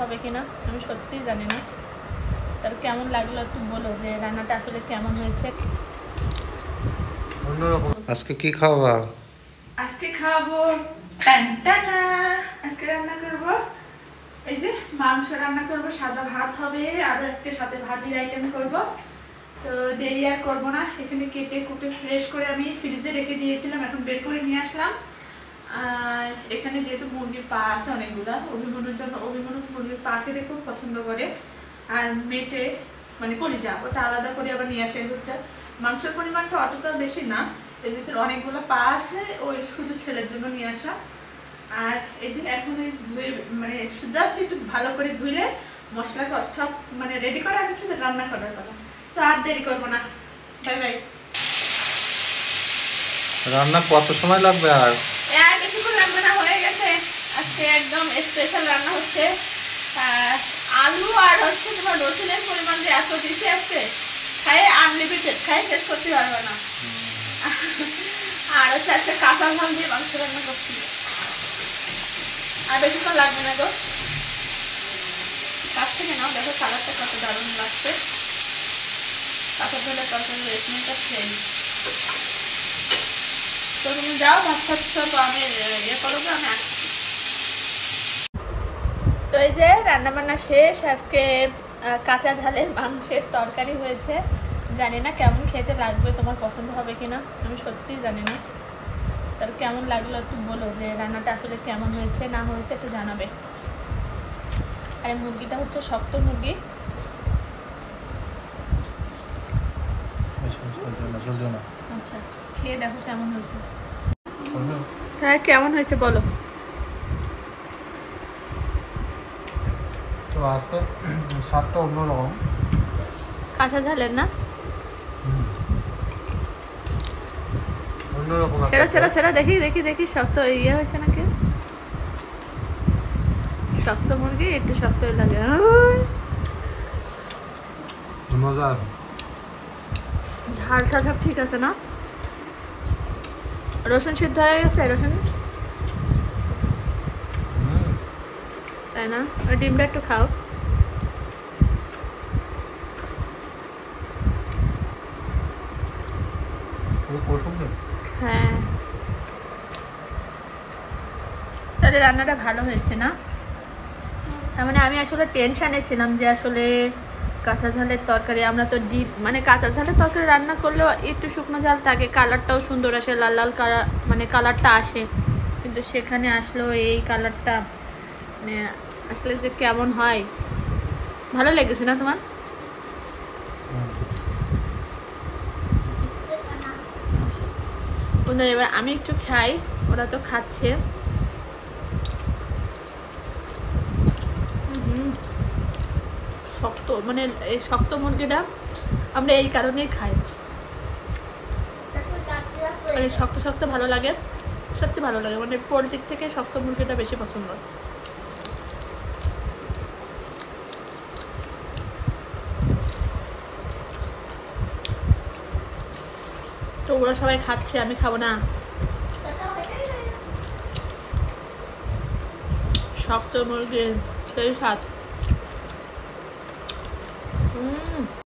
হবে কিনা আমি সত্যিই জানি না। তার কেমন লাগলো একটু বলো যে রান্নাটা আসলে কেমন হয়েছে। আজকে কি খাওয়া? আজকে খাবো টানটানা। আজকে রান্না করব এই যে মাংস রান্না করব, সাদা ভাত হবে, আরো একটা সাথে ভাজির আইটেম করব। তো দেরি আর করবো না, এখানে কেটে কুটে ফ্রেশ করে আমি ফ্রিজে রেখে দিয়েছিলাম, এখন বের করে নিয়ে আসলাম। আর এখানে যেহেতু মুরগির পা আছে অনেকগুলো, অভিমন্যুর জন্য, অভিমন্যু মুরগির পা খেতে খুব পছন্দ করে। আর মেটে মানে কলিজা ওটা আলাদা করে আবার নিয়ে আসে। মাংসের পরিমাণটা অতটা বেশি না, এর ভিতরে অনেকগুলো পা আছে, ওই শুধু ছেলের জন্য নিয়ে আসা। আর এই যে এখন ওই ধুয়ে মানে জাস্ট একটু ভালো করে ধুইলে মশলা সব মানে রেডি করা, এখন শুধু রান্না করার কথা। তো আর দেরি করবো না, বাই বাই। রান্না কত সময় লাগবে? আর বেশিক্ষণ লাগবে না, হয়ে গেছে। আজকে একদম স্পেশাল রান্না হচ্ছে। আলু আর হচ্ছে তোমার রসুনের পরিমাণ যে এত বেশি আছে, খাই আনলিমিটেড, খাই শেষ করতে পারবে না। আর হচ্ছে আজকে কাঁচা ঝাল দিয়ে মাংস রান্না করছি। আর বেশিক্ষণ লাগবে না গো, কাছ থেকে নাও, দেখো কালারটা কত দারুণ লাগছে। কাঁচা ঝালের তরকারি রেসিপিটা খেয়ে। তো তুমি যাও ভাত খাচ্ছ, তো আমি ইয়ে করবো, আমি আসছি। তো এই যে রান্না বান্না শেষ, আজকে কাঁচা ঝালের মাংসের তরকারি হয়েছে। জানি না কেমন খেতে লাগবে, তোমার পছন্দ হবে কিনা আমি সত্যিই জানি না। তার কেমন লাগলো একটু বলো যে রান্নাটা আসলে কেমন হয়েছে না হয়েছে একটু জানাবে। আর মুরগিটা হচ্ছে শক্ত মুরগি। আচ্ছা, খেয়ে দেখো কেমন হয়েছে। হ্যাঁ কেমন হয়েছে বলো। তো আজকে স্বাদটা অন্যরকম, কাঁচা ঝালের না, অন্যরকম। সেরা সেরা সেরা দেখি দেখি দেখি শক্ত ইয়ে হয়েছে নাকি। শক্ত মুরগি একটু শক্ত লাগে, মজা। ঝালটা সব ঠিক আছে না? রসুন সিদ্ধ হয়ে গেছে, রসুন তাই না? ওই ডিমটা একটু খাও। হ্যাঁ, তাহলে রান্নাটা ভালো হয়েছে না? তার মানে আমি আসলে টেনশানে ছিলাম যে আসলে কাঁচা ঝালের তরকারি, আমরা তো মানে কাঁচা ঝালের তরকারি রান্না করলেও একটু শুকনো ঝাল থাকে, কালারটাও সুন্দর আসে, লাল লাল কালার মানে কালারটা আসে। কিন্তু সেখানে আসলেও এই কালারটা মানে আসলে যে কেমন হয়, ভালো লেগেছে না তোমার? বন্ধুরা এবার আমি একটু খাই, ওরা তো খাচ্ছে। শক্ত মানে এই শক্ত মুরগিটা আমরা এই কারণেই খাই, মানে শক্ত শক্ত ভালো লাগে, সত্যি ভালো লাগে। মানে পোলট্রির থেকে শক্ত মুরগিটা বেশি পছন্দ। তো ওরা সবাই খাচ্ছে, আমি খাবো না। শক্ত মুরগি সেই স্বাদ।